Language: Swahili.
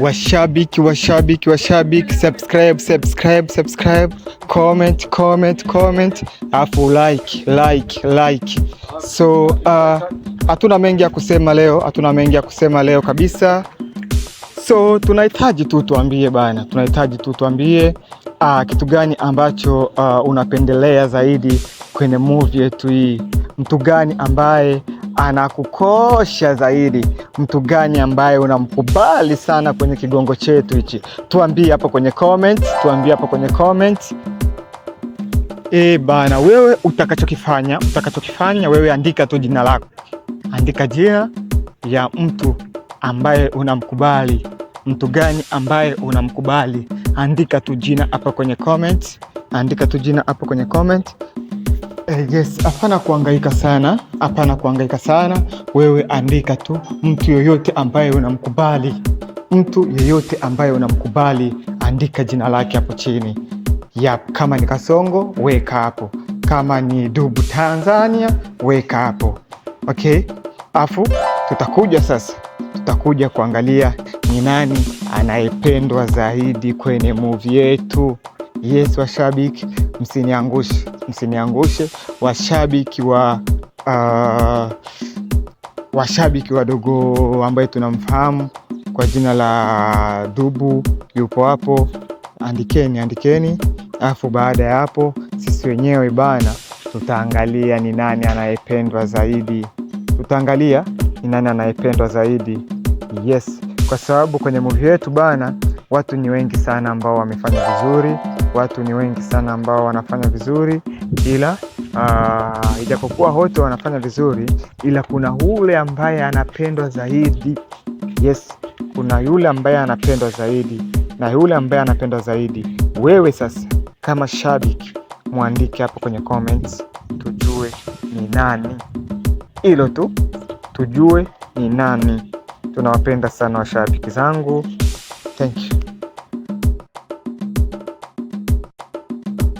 Washabiki, subscribe, comment, afu like. So hatuna mengi ya kusema leo, kabisa. So tunahitaji tu tuambie kitu gani ambacho unapendelea zaidi kwenye movie yetu hii. Mtu gani ambaye anakukosha zaidi? Mtu gani ambaye unamkubali sana kwenye kigongo chetu hichi? Tuambie hapo kwenye comment. Bana, wewe utakachokifanya wewe, andika tu jina lako, andika jina ya mtu ambaye unamkubali. Mtu gani ambaye unamkubali? Andika tu jina hapa kwenye comment. Yes, hapana kuhangaika sana. Wewe andika tu mtu yoyote ambaye unamkubali, andika jina lake hapo chini. Kama ni Kasongo weka hapo, kama ni Dubu Tanzania weka hapo. Okay, afu tutakuja kuangalia ni nani anayependwa zaidi kwenye movie yetu. Yes, washabiki, msiniangushe. Washabiki wadogo ambaye tunamfahamu kwa jina la Dubu yupo hapo, andikeni. Afu baada ya hapo sisi wenyewe bana tutaangalia ni nani anayependwa zaidi. Yes, kwa sababu kwenye movie yetu bana watu ni wengi sana ambao wamefanya vizuri, watu ni wengi sana ambao wanafanya vizuri, ila ijapokuwa wote wanafanya vizuri, ila kuna yule ambaye anapendwa zaidi. Yes, kuna yule ambaye anapendwa zaidi, na yule ambaye anapendwa zaidi, wewe sasa kama shabiki muandike hapo kwenye comments, tujue ni nani. Hilo tu, tujue ni nani. Tunawapenda sana washabiki zangu. Thank you.